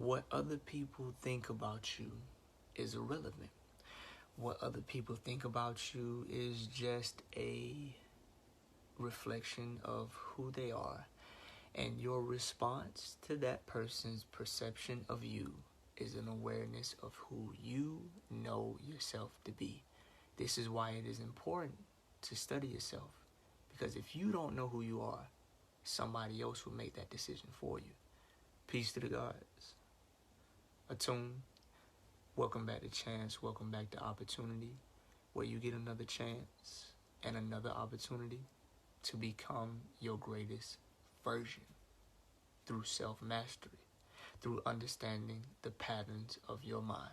What other people think about you is irrelevant. What other people think about you is just a reflection of who they are. And your response to that person's perception of you is an awareness of who you know yourself to be. This is why it is important to study yourself. Because if you don't know who you are, somebody else will make that decision for you. Peace to the gods. Attune. Welcome back to Chance. Welcome back to Opportunity, where you get another chance and another opportunity to become your greatest version through self-mastery, through understanding the patterns of your mind.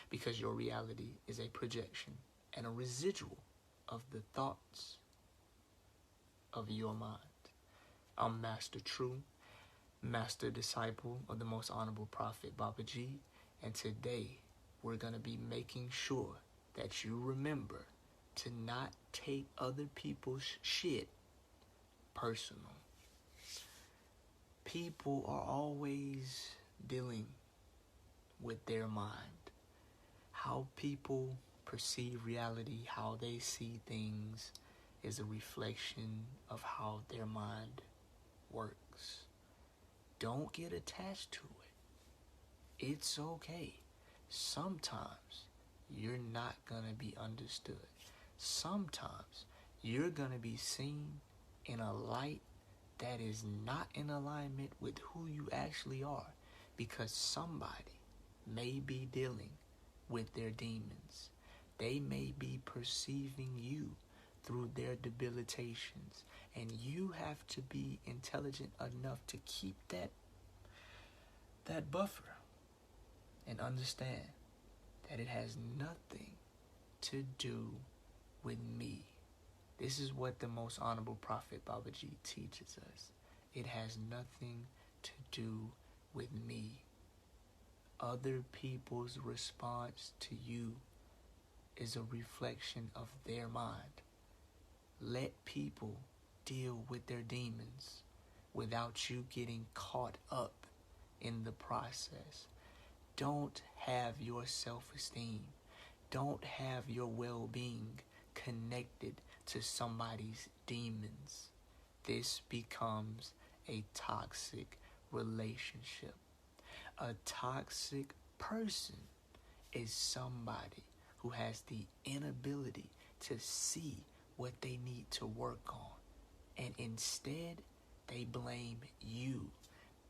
Because your reality is a projection and a residual of the thoughts of your mind. I'm Master Tru, Master Disciple of the Most Honorable Prophet Babaji, and today we're going to be making sure that you remember to not take other people's shit personal. People are always dealing with their mind. How people perceive reality, how they see things, is a reflection of how their mind works. Don't get attached to it. It's okay. Sometimes you're not going to be understood. Sometimes you're going to be seen in a light that is not in alignment with who you actually are, because somebody may be dealing with their demons. They may be perceiving you through their debilitations, and you have to be intelligent enough to keep that buffer and understand that it has nothing to do with me. This is what the Most Honorable Prophet Babaji teaches us. It has nothing to do with me. Other people's response to you is a reflection of their mind. Let people deal with their demons without you getting caught up in the process. Don't have your self-esteem, don't have your well-being connected to somebody's demons. This becomes a toxic relationship. A toxic person is somebody who has the inability to see what they need to work on, and instead they blame you.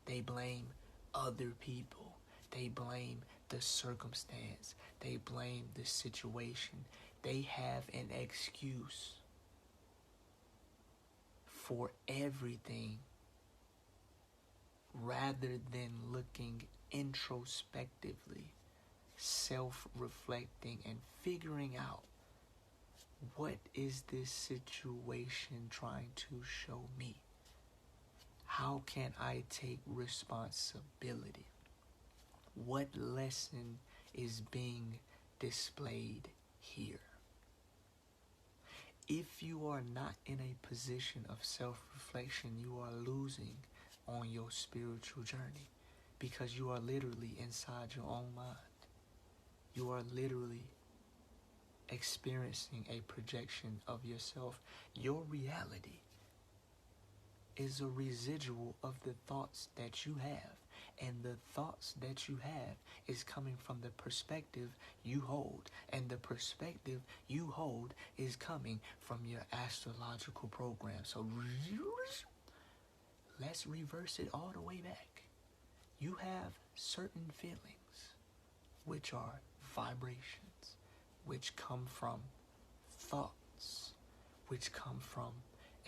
They blame other people. They blame the circumstance. They blame the situation. They have an excuse for everything rather than looking introspectively, self-reflecting, and figuring out, what is this situation trying to show me? How can I take responsibility? What lesson is being displayed here? If you are not in a position of self-reflection, you are losing on your spiritual journey, because you are literally inside your own mind. You are literally experiencing a projection of yourself. Your reality is a residual of the thoughts that you have. And the thoughts that you have is coming from the perspective you hold. And the perspective you hold is coming from your astrological program. So let's reverse it all the way back. You have certain feelings, which are vibrations, which come from thoughts, which come from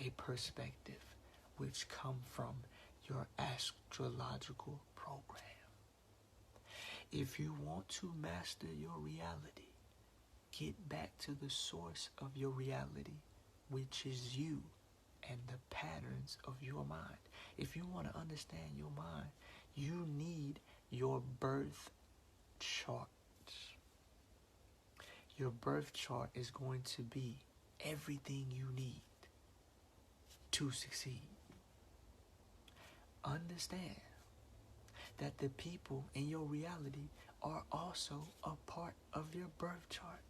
a perspective, which come from your astrological program. If you want to master your reality, get back to the source of your reality, which is you and the patterns of your mind. If you want to understand your mind, you need your birth chart. Your birth chart is going to be everything you need to succeed. Understand that the people in your reality are also a part of your birth chart.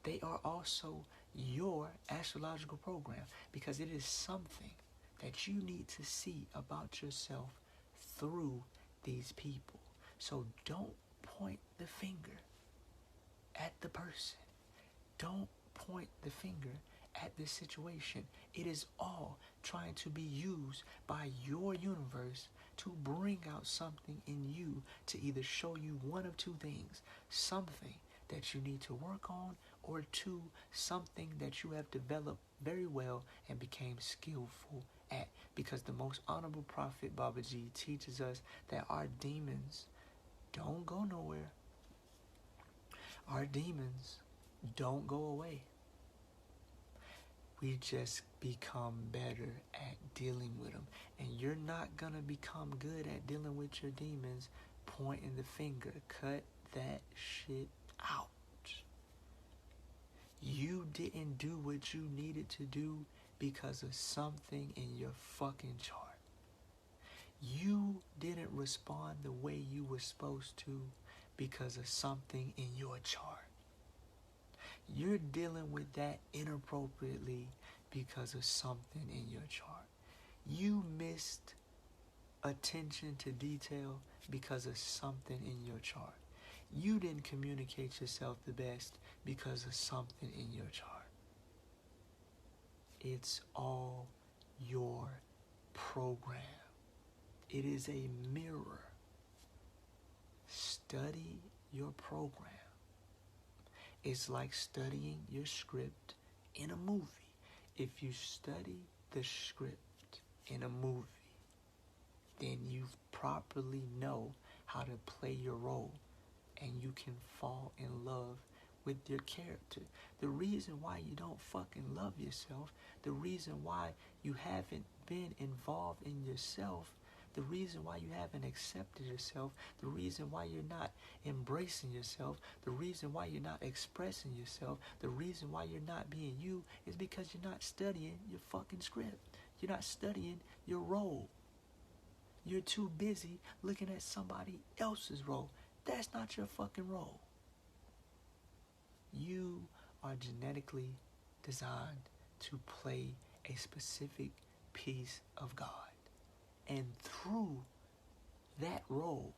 They are also your astrological program, because it is something that you need to see about yourself through these people. So don't point the finger at the person. Don't point the finger at the situation. It is all trying to be used by your universe to bring out something in you, to either show you one of two things: something that you need to work on, or two, something that you have developed very well and became skillful at. Because the most honorable prophet Babaji teaches us that our demons don't go nowhere. Our demons don't go away. We just become better at dealing with them. And you're not going to become good at dealing with your demons pointing the finger. Cut that shit out. You didn't do what you needed to do because of something in your fucking chart. You didn't respond the way you were supposed to because of something in your chart. You're dealing with that inappropriately because of something in your chart. You missed attention to detail because of something in your chart. You didn't communicate yourself the best because of something in your chart. It's all your program. It is a mirror. Study your program. It's like studying your script in a movie. If you study the script in a movie, then you properly know how to play your role, and you can fall in love with your character. The reason why you don't fucking love yourself, the reason why you haven't been involved in yourself, the reason why you haven't accepted yourself, the reason why you're not embracing yourself, the reason why you're not expressing yourself, the reason why you're not being you, is because you're not studying your fucking script. You're not studying your role. You're too busy looking at somebody else's role. That's not your fucking role. You are genetically designed to play a specific piece of God. And through that role,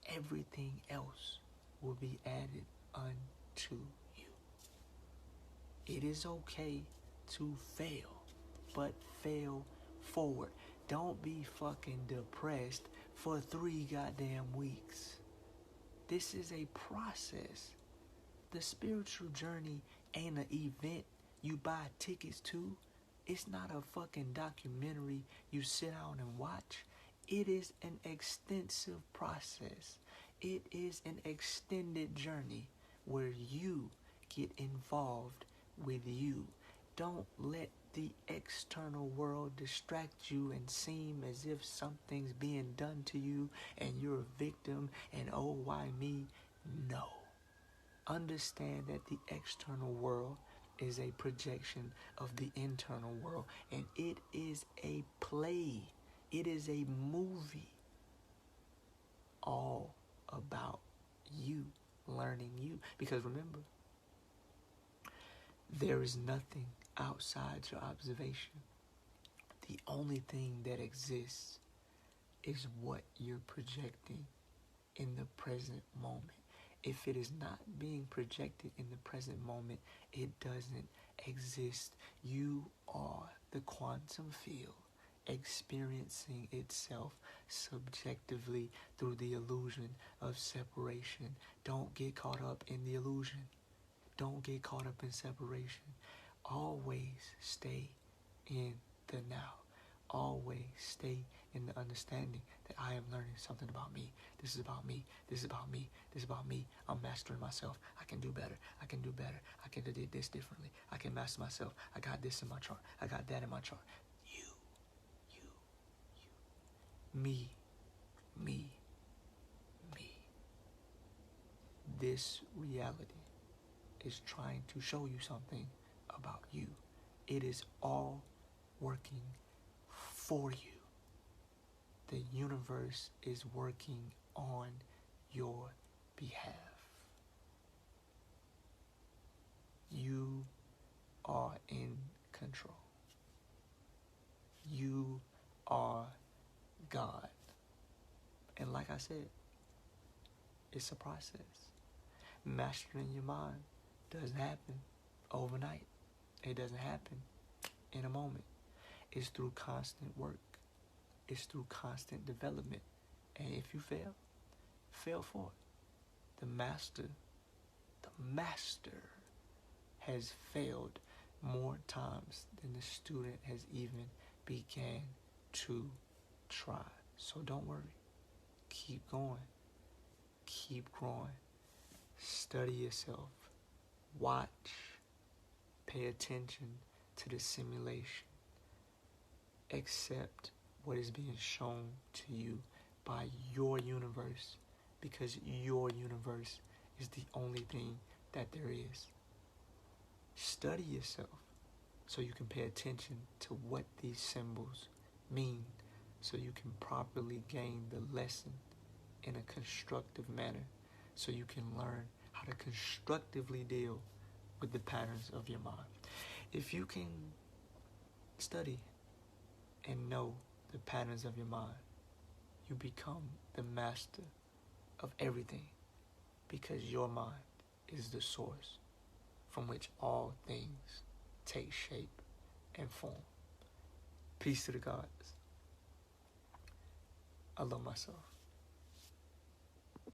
everything else will be added unto you. It is okay to fail, but fail forward. Don't be fucking depressed for 3 goddamn weeks. This is a process. The spiritual journey ain't an event you buy tickets to. It's not a fucking documentary you sit down and watch. It is an extensive process. It is an extended journey where you get involved with you. Don't let the external world distract you and seem as if something's being done to you and you're a victim and oh, why me? No. Understand that the external world is a projection of the internal world, and it is a play. It is a movie all about you, learning you. Because remember, there is nothing outside your observation. The only thing that exists is what you're projecting in the present moment. If it is not being projected in the present moment, it doesn't exist. You are the quantum field experiencing itself subjectively through the illusion of separation. Don't get caught up in the illusion. Don't get caught up in separation. Always stay in the now. Always stay in the understanding that I am learning something about me. This is about me. This is about me. This is about me. I'm mastering myself. I can do better. I can do better. I can do this differently. I can master myself. I got this in my chart. I got that in my chart. You. Me. This reality is trying to show you something about you. It is all working for you. The universe is working on your behalf. You are in control. You are God. And like I said, it's a process. Mastering your mind doesn't happen overnight. It doesn't happen in a moment. It's through constant work. It's through constant development. And if you fail for it. The master has failed more times than the student has even began to try. So don't worry. Keep going. Keep growing. Study yourself. Watch. Pay attention to the simulation. Accept what is being shown to you by your universe, because your universe is the only thing that there is. Study yourself so you can pay attention to what these symbols mean, so you can properly gain the lesson in a constructive manner, so you can learn how to constructively deal with the patterns of your mind. If you can study and know the patterns of your mind, you become the master of everything, because your mind is the source from which all things take shape and form. Peace to the gods. I love myself.